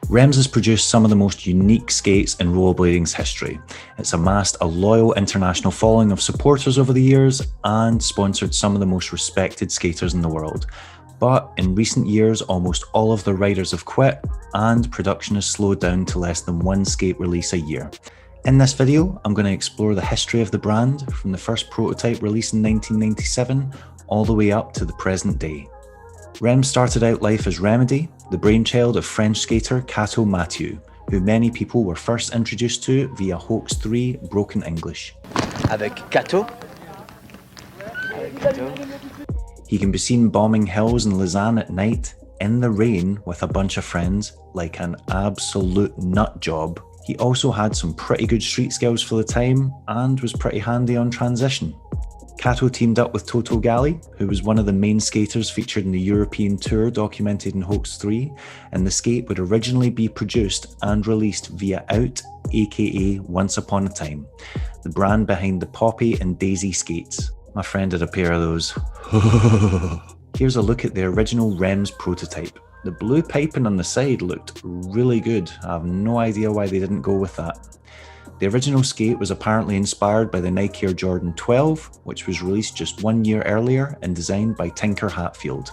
Remz has produced some of the most unique skates in rollerblading's history. It's amassed a loyal international following of supporters over the years and sponsored some of the most respected skaters in the world. But in recent years, almost all of the riders have quit and production has slowed down to less than one skate release a year. In this video, I'm going to explore the history of the brand from the first prototype released in 1997 all the way up to the present day. Remz started out life as Remedy, the brainchild of French skater Kato Mateu, who many people were first introduced to via Hoax 3 Broken English. Avec Kato. He can be seen bombing hills in Lausanne at night, in the rain with a bunch of friends, like an absolute nut job. He also had some pretty good street skills for the time and was pretty handy on transition. Kato teamed up with Toto Gali, who was one of the main skaters featured in the European tour documented in Hoax 3, and the skate would originally be produced and released via Out, aka Once Upon a Time, the brand behind the Poppy and Daisy skates. My friend had a pair of those. Here's a look at the original Remz prototype. The blue piping on the side looked really good. I have no idea why they didn't go with that. The original skate was apparently inspired by the Nike Air Jordan 12, which was released just 1 year earlier and designed by Tinker Hatfield.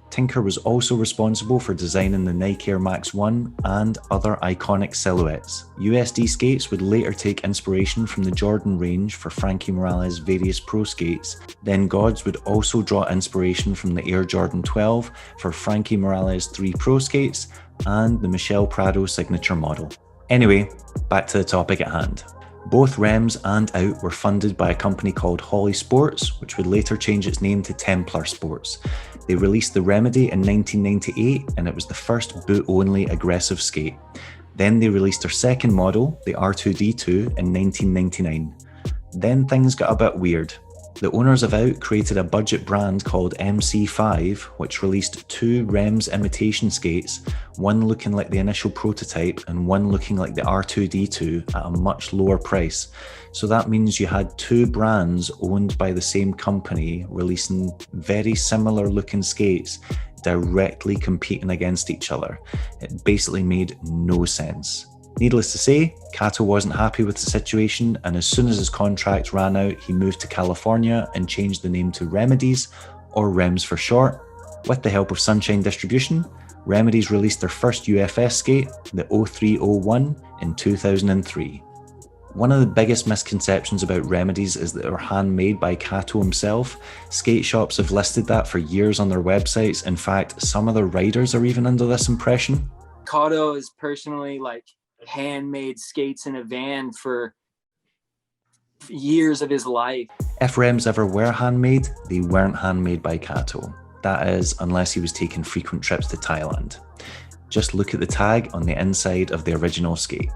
Tinker was also responsible for designing the Nike Air Max 1 and other iconic silhouettes. USD skates would later take inspiration from the Jordan range for Franky Morales' various pro skates. Then Gods would also draw inspiration from the Air Jordan 12 for Franky Morales' 3 pro skates and the Michel Prado signature model. Anyway, back to the topic at hand. Both Remz and Out were funded by a company called Holly Sports, which would later change its name to Templar Sports. They released the Remedy in 1998, and it was the first boot-only aggressive skate. Then they released their second model, the R2D2, in 1999. Then things got a bit weird. The owners of Out created a budget brand called MC5, which released 2 Remz imitation skates, one looking like the initial prototype and one looking like the R2D2 at a much lower price. So that means you had 2 brands owned by the same company releasing very similar looking skates directly competing against each other. It basically made no sense. Needless to say, Kato wasn't happy with the situation, and as soon as his contract ran out, he moved to California and changed the name to Remedies, or Remz for short. With the help of Sunshine Distribution, Remedies released their first UFS skate, the 0301, in 2003. One of the biggest misconceptions about Remedies is that they were handmade by Kato himself. Skate shops have listed that for years on their websites. In fact, some of the riders are even under this impression. Kato is personally handmade skates in a van for years of his life. If Remz ever were handmade, they weren't handmade by Kato. That is, unless he was taking frequent trips to Thailand. Just look at the tag on the inside of the original skate.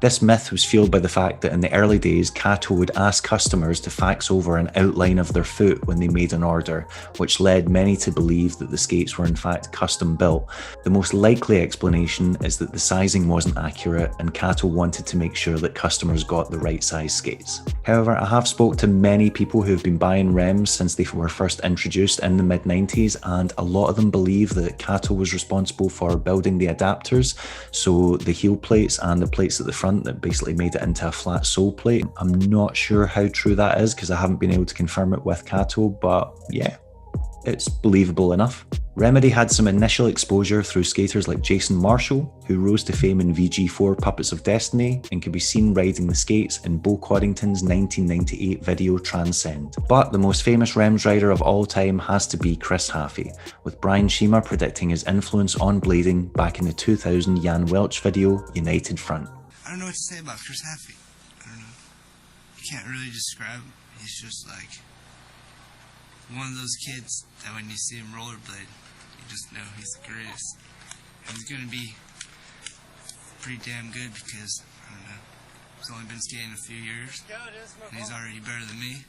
This myth was fueled by the fact that in the early days, Kato would ask customers to fax over an outline of their foot when they made an order, which led many to believe that the skates were in fact custom built. The most likely explanation is that the sizing wasn't accurate and Kato wanted to make sure that customers got the right size skates. However, I have spoke to many people who have been buying Remz since they were first introduced in the mid-90s, and a lot of them believe that Kato was responsible for building the adapters, so the heel plates and the plates at the front that basically made it into a flat sole plate. I'm not sure how true that is because I haven't been able to confirm it with Kato, but yeah, it's believable enough. Remedy had some initial exposure through skaters like Jason Marshall, who rose to fame in VG4 Puppets of Destiny and can be seen riding the skates in Bo Coddington's 1998 video Transcend. But the most famous Remz rider of all time has to be Chris Haffey, with Brian Sheamer predicting his influence on blading back in the 2000 Jan Welch video United Front. I don't know what to say about Chris Haffey. I don't know. You can't really describe him. He's just like one of those kids that when you see him rollerblade, you just know he's the greatest. And he's going to be pretty damn good because, I don't know, he's only been skating a few years, and he's already better than me.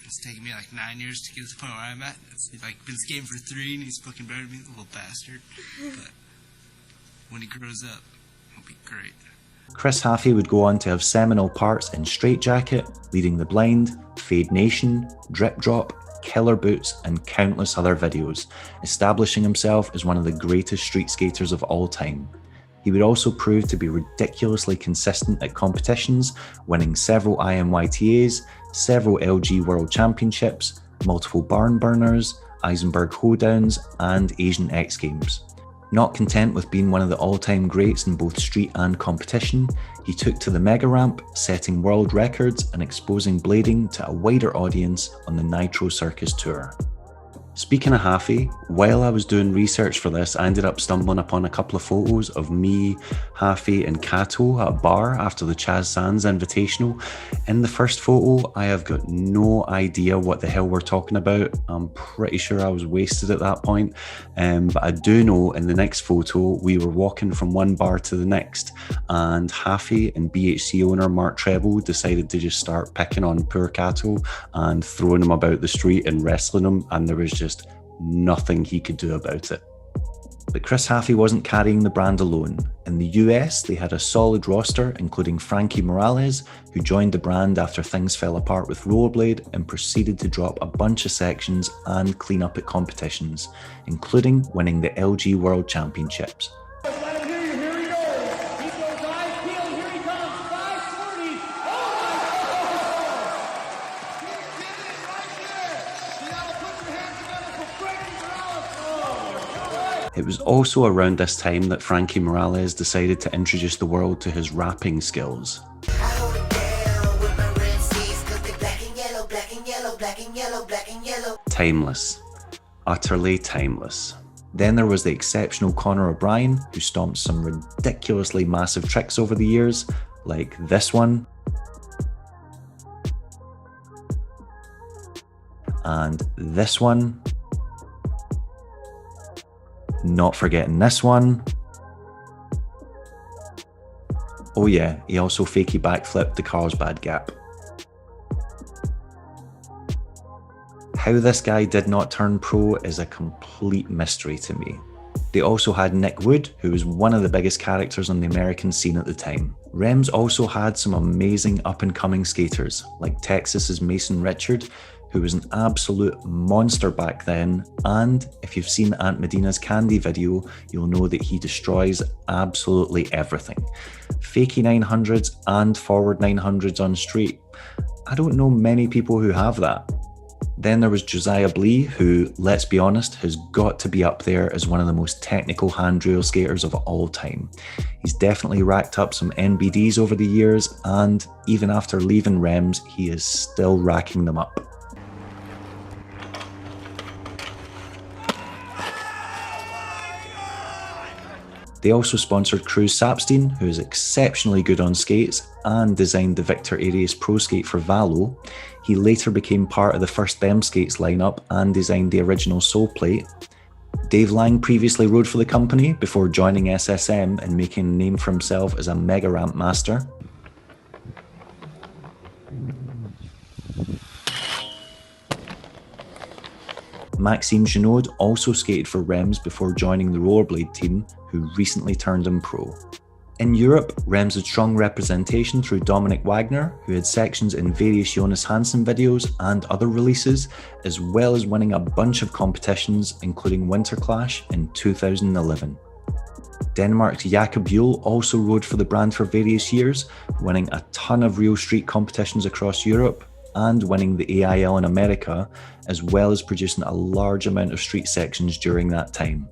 And it's taken me like 9 years to get to the point where I'm at. It's like been skating for 3 and he's fucking better than me, the little bastard. But when he grows up, he'll be great. Chris Haffey would go on to have seminal parts in Straight Jacket, Leading the Blind, Fade Nation, Drip Drop, Killer Boots, and countless other videos, establishing himself as one of the greatest street skaters of all time. He would also prove to be ridiculously consistent at competitions, winning several IMYTAs, several LG World Championships, multiple barn burners, Eisenberg hoedowns, and Asian X Games. Not content with being one of the all-time greats in both street and competition, he took to the mega ramp, setting world records and exposing blading to a wider audience on the Nitro Circus Tour. Speaking of Haffey, while I was doing research for this, I ended up stumbling upon a couple of photos of me, Haffey and Kato at a bar after the Chaz Sands Invitational. In the first photo, I have got no idea what the hell we're talking about. I'm pretty sure I was wasted at that point. But I do know in the next photo, we were walking from one bar to the next, and Haffey and BHC owner Mark Treble decided to just start picking on poor Kato and throwing him about the street and wrestling him, and there was just nothing he could do about it. But Chris Haffey wasn't carrying the brand alone. In the US, they had a solid roster, including Franky Morales, who joined the brand after things fell apart with Rollerblade and proceeded to drop a bunch of sections and clean up at competitions, including winning the LG World Championships. It was also around this time that Franky Morales decided to introduce the world to his rapping skills. Timeless. Utterly timeless. Then there was the exceptional Conor O'Brien, who stomped some ridiculously massive tricks over the years, like this one, and this one. Not forgetting this one. Oh yeah, he also fakey backflipped the Carlsbad Gap. How this guy did not turn pro is a complete mystery to me. They also had Nick Wood, who was one of the biggest characters on the American scene at the time. Remz also had some amazing up-and-coming skaters, like Texas's Mason Richard, who was an absolute monster back then, and if you've seen Aunt Medina's Candy video, you'll know that he destroys absolutely everything. Fakie 900s and forward 900s on street. I don't know many people who have that. Then there was Josiah Blee, who, let's be honest, has got to be up there as one of the most technical handrail skaters of all time. He's definitely racked up some NBDs over the years, and even after leaving Remz, he is still racking them up. They also sponsored Cruz Sapstein, who is exceptionally good on skates and designed the Victor Arias Pro Skate for Valo. He later became part of the first Them Skates lineup and designed the original sole plate. Dave Lang previously rode for the company before joining SSM and making a name for himself as a mega ramp master. Maxime Ginaud also skated for Remz before joining the Rollerblade team, who recently turned him pro. In Europe, Remz had strong representation through Dominic Wagner, who had sections in various Jonas Hansen videos and other releases, as well as winning a bunch of competitions, including Winter Clash in 2011. Denmark's Jakob Juhl also rode for the brand for various years, winning a ton of real street competitions across Europe, and winning the AIL in America, as well as producing a large amount of street sections during that time.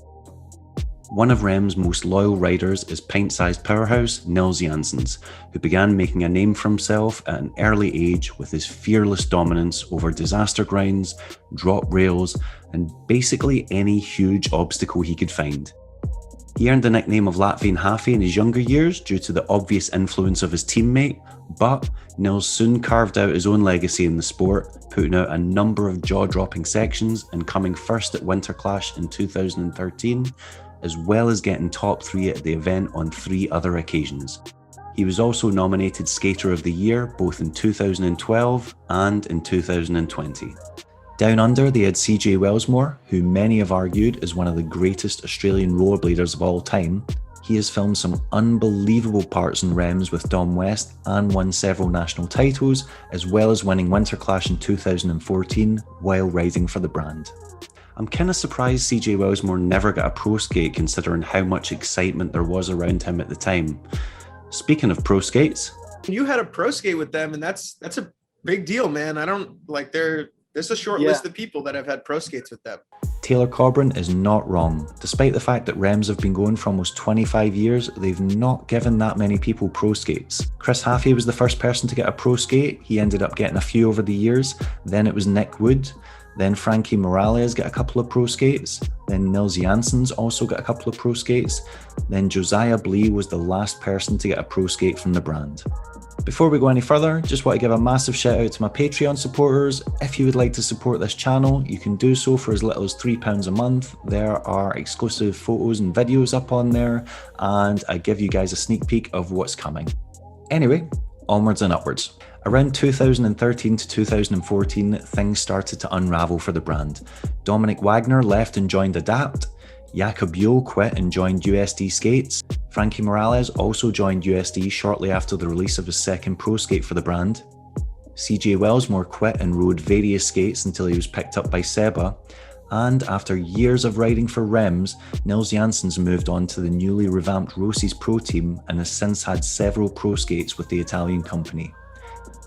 One of Rem's most loyal riders is pint-sized powerhouse Nils Jansons, who began making a name for himself at an early age with his fearless dominance over disaster grinds, drop rails, and basically any huge obstacle he could find. He earned the nickname of Latvian Haffey in his younger years due to the obvious influence of his teammate, but Nils soon carved out his own legacy in the sport, putting out a number of jaw-dropping sections and coming first at Winter Clash in 2013, as well as getting top 3 at the event on 3 other occasions. He was also nominated Skater of the Year both in 2012 and in 2020. Down under, they had CJ Wellsmore, who many have argued is one of the greatest Australian rollerbladers of all time. He has filmed some unbelievable parts in Remz with Dom West and won several national titles, as well as winning Winter Clash in 2014 while riding for the brand. I'm kind of surprised CJ Wellsmore never got a pro skate considering how much excitement there was around him at the time. Speaking of pro skates, you had a pro skate with them, and that's a big deal, man. I don't like there's a short list of people that have had pro skates with them. Taylor Cobran is not wrong. Despite the fact that Remz have been going for almost 25 years, they've not given that many people pro skates. Chris Haffey was the first person to get a pro skate. He ended up getting a few over the years. Then it was Nick Wood. Then Franky Morales got a couple of pro skates. Then Nils Jansons also got a couple of pro skates. Then Josiah Blee was the last person to get a pro skate from the brand. Before we go any further, just want to give a massive shout out to my Patreon supporters. If you would like to support this channel, you can do so for as little as £3 a month. There are exclusive photos and videos up on there, and I give you guys a sneak peek of what's coming. Anyway, onwards and upwards. Around 2013 to 2014, things started to unravel for the brand. Dominic Wagner left and joined Adapt. Jakob Buell quit and joined USD Skates. Franky Morales also joined USD shortly after the release of his second pro skate for the brand. CJ Wellsmore quit and rode various skates until he was picked up by Seba. And after years of riding for Remz, Nils Jansons moved on to the newly revamped Rossi's Pro team and has since had several pro skates with the Italian company.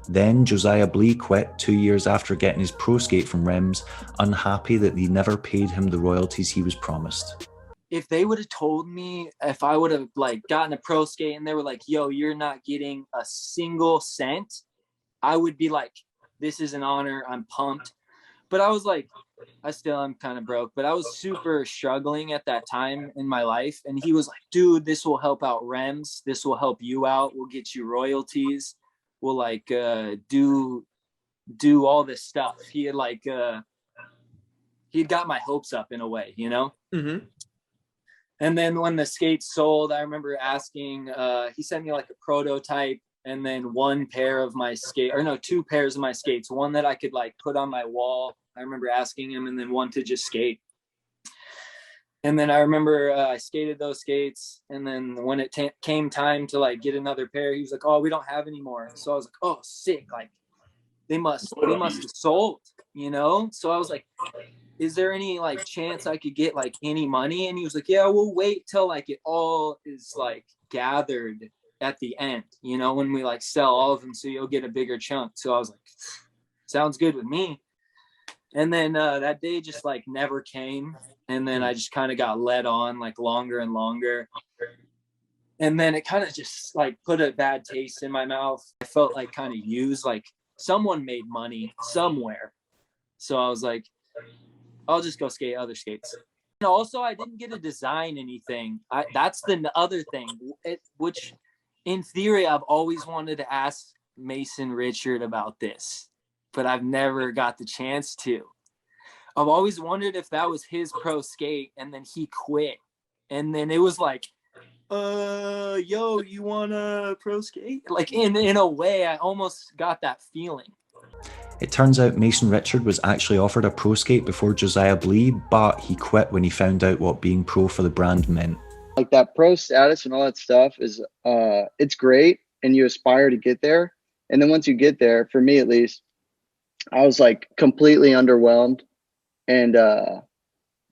Then Josiah Blee quit 2 years after getting his pro skate from Remz, unhappy that they never paid him the royalties he was promised. If they would have told me, if I would have gotten a pro skate and they were like, yo, you're not getting a single cent, I would be like, this is an honor. I'm pumped. But I was like, I still am kind of broke, but I was super struggling at that time in my life. And he was like, dude, this will help out Remz. This will help you out. We'll get you royalties. We'll do all this stuff. He had he'd got my hopes up in a way, you know? Mm-hmm. And then when the skates sold, I remember asking, he sent me like a prototype and then two pairs of my skates, one that I could put on my wall. I remember asking him, and then one to just skate. And then I remember I skated those skates. And then when it came time to get another pair, he was like, oh, we don't have any more. So I was like, oh, sick. They must have sold, you know? So I was like, is there any chance I could get any money? And he was like, yeah, we'll wait till it all is gathered at the end, you know, when we sell all of them, so you'll get a bigger chunk. So I was like, sounds good with me. And then that day just never came. And then I just kind of got led on longer and longer. And then it kind of just put a bad taste in my mouth. I felt kind of used, someone made money somewhere. So I was like, I'll just go skate other skates. And also, I didn't get to design anything. That's the other thing, which in theory, I've always wanted to ask Mason Richard about this, but I've never got the chance to. I've always wondered if that was his pro skate and then he quit. And then it was yo, you want a pro skate? In a way, I almost got that feeling. It turns out Mason Richard was actually offered a pro skate before Josiah Blee, but he quit when he found out what being pro for the brand meant. That pro status and all that stuff is, it's great, and you aspire to get there. And then once you get there, for me at least, I was completely underwhelmed. And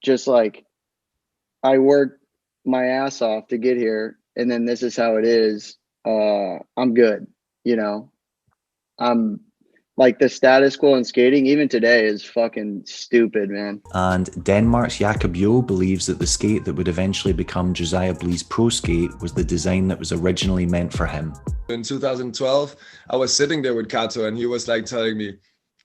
just I worked my ass off to get here, and then this is how it is. I'm good, you know. I'm the status quo in skating, even today, is fucking stupid, man. And Denmark's Jakob Buell believes that the skate that would eventually become Josiah Blee's pro skate was the design that was originally meant for him. In 2012, I was sitting there with Kato, and he was telling me,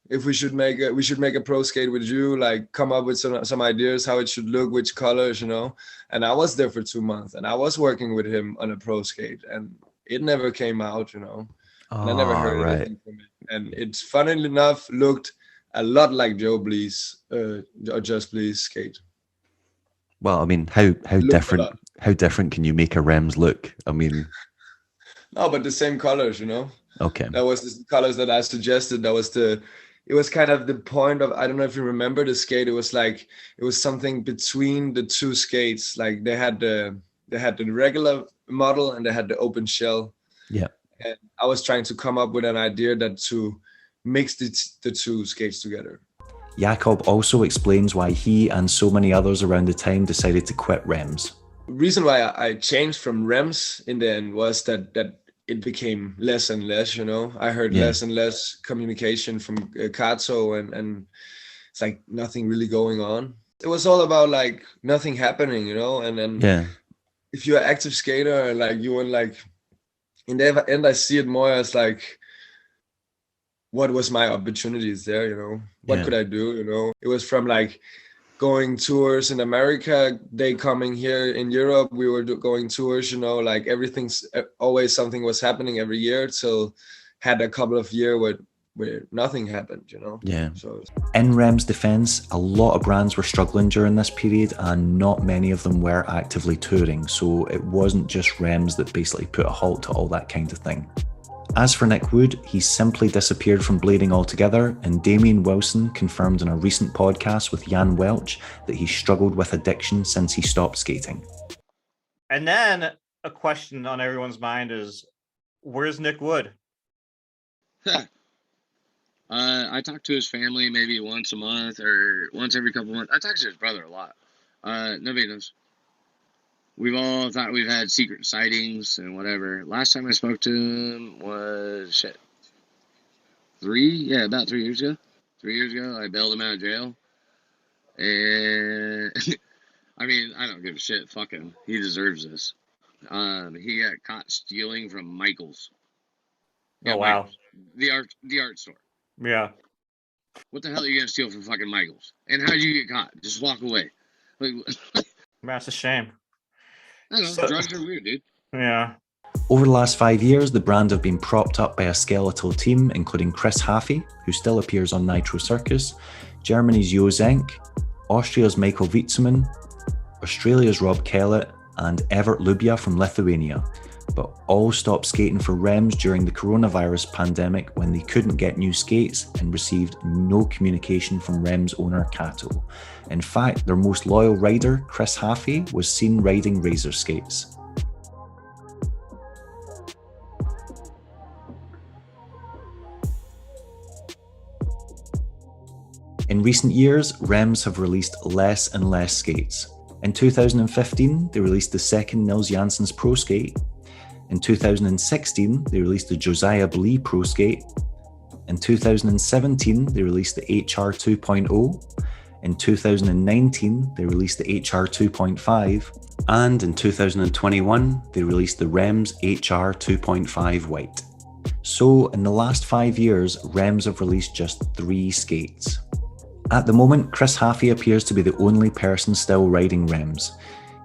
if we should make a pro skate with you, come up with some ideas how it should look, which colors, you know. And I was there for 2 months, and I was working with him on a pro skate, and it never came out, you know. And I never heard anything from it. And it's funnily enough looked a lot like Joe Blee's or Just Blee's skate. Well, I mean, how different can you make a Remz look? I mean, no, but the same colors, you know. Okay. That was the colors that I suggested. It was kind of the point of, I don't know if you remember the skate. It was something between the two skates. They had the regular model and they had the open shell. Yeah. And I was trying to come up with an idea to mix the two skates together. Jakob also explains why he and so many others around the time decided to quit Remz. Reason why I changed from Remz in the end was that it became less and less, I heard less and less communication from Kato, and it's like nothing really going on. It was all about like nothing happening, and then if you're an active skater, like you want, like, in the end I see it more as like, what was my opportunities there, what could I do, it was from like going tours in America, they coming here in Europe, we were going tours, like everything's always something was happening every year, till had a couple of years where nothing happened, Yeah. So in Rem's defense, a lot of brands were struggling during this period, and not many of them were actively touring, so it wasn't just Remz that basically put a halt to all that kind of thing. As for Nick Wood, he simply disappeared from blading altogether, and Damien Wilson confirmed in a recent podcast with Jan Welch that he struggled with addiction since he stopped skating. And then a question on everyone's mind is, where's Nick Wood? I talk to his family maybe once a month or once every couple months. I talk to his brother a lot. Nobody knows. We've all thought we've had secret sightings and whatever. Last time I spoke to him was about 3 years ago. 3 years ago, I bailed him out of jail. And I mean, I don't give a shit. Fuck him. He deserves this. He got caught stealing from Michael's. Oh, wow. Michael's. The art store. Yeah. What the hell are you gonna steal from fucking Michael's? And how did you get caught? Just walk away. Like, That's a shame. I don't know, drugs are weird, dude. Yeah. Over the last 5 years, the brand have been propped up by a skeletal team, including Chris Haffey, who still appears on Nitro Circus, Germany's Jo Zenk, Austria's Michael Witzeman, Australia's Rob Kellett, and Evert Lubia from Lithuania, but all stopped skating for Remz during the coronavirus pandemic when they couldn't get new skates and received no communication from Remz owner Kato. In fact, their most loyal rider, Chris Haffey, was seen riding Razor skates. In recent years, Remz have released less and less skates. In 2015, they released the second Nils Jansons Pro Skate. In 2016, they released the Josiah Blee Pro Skate. In 2017, they released the HR 2.0. In 2019, they released the HR 2.5. And in 2021, they released the Remz HR 2.5 White. So in the last 5 years, Remz have released just 3 skates. At the moment, Chris Haffey appears to be the only person still riding Remz.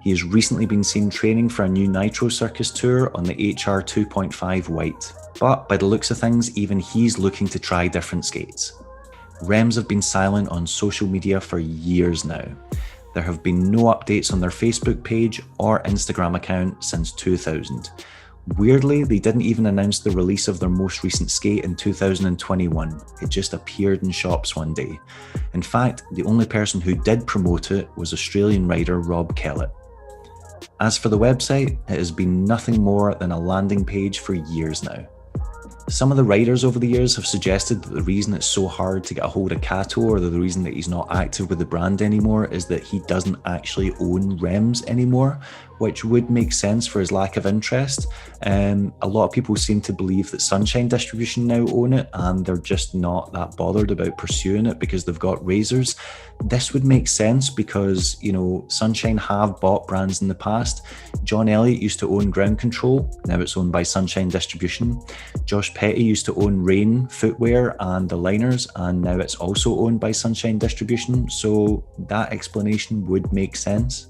He has recently been seen training for a new Nitro Circus tour on the HR 2.5 White. But by the looks of things, even he's looking to try different skates. Remz have been silent on social media for years now. There have been no updates on their Facebook page or Instagram account since 2000. Weirdly, they didn't even announce the release of their most recent skate in 2021. It just appeared in shops one day. In fact, the only person who did promote it was Australian rider Rob Kellett. As for the website, it has been nothing more than a landing page for years now. Some of the writers over the years have suggested that the reason it's so hard to get a hold of Kato, or the reason that he's not active with the brand anymore, is that he doesn't actually own Remz anymore, which would make sense for his lack of interest. A lot of people seem to believe that Sunshine Distribution now own it, and they're just not that bothered about pursuing it because they've got razors. This would make sense because, Sunshine have bought brands in the past. John Elliott used to own Ground Control, now it's owned by Sunshine Distribution. Josh Petty used to own Rain Footwear and the Liners, and now it's also owned by Sunshine Distribution, so that explanation would make sense.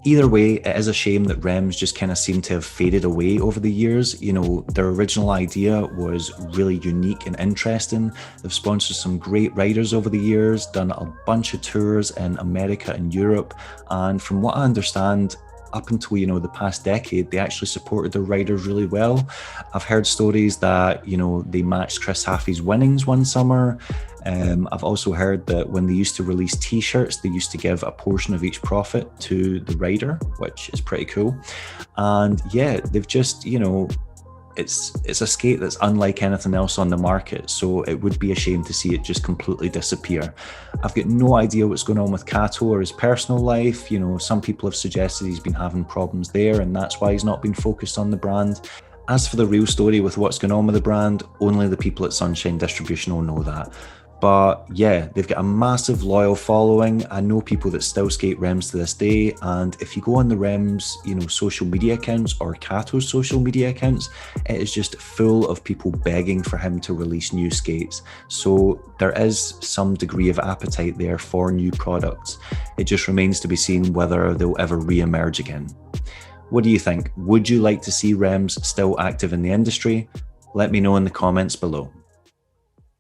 Either way, it is a shame that Remz just kind of seem to have faded away over the years. Their original idea was really unique and interesting. They've sponsored some great riders over the years, done a bunch of tours in America and Europe, and from what I understand, up until the past decade, they actually supported their riders really well. I've heard stories that they matched Chris Haffey's winnings one summer. I've also heard that when they used to release t-shirts, they used to give a portion of each profit to the rider, which is pretty cool. And yeah, they've just it's a skate that's unlike anything else on the market, so it would be a shame to see it just completely disappear. I've got no idea what's going on with Kato or his personal life. You know, some people have suggested he's been having problems there and that's why he's not been focused on the brand. As for the real story with what's going on with the brand, only the people at Sunshine Distribution will know that. But yeah, they've got a massive loyal following. I know people that still skate Remz to this day, and if you go on the Remz, you know, social media accounts or Kato's social media accounts, it is just full of people begging for him to release new skates. So there is some degree of appetite there for new products. It just remains to be seen whether they'll ever re-emerge again. What do you think? Would you like to see Remz still active in the industry? Let me know in the comments below.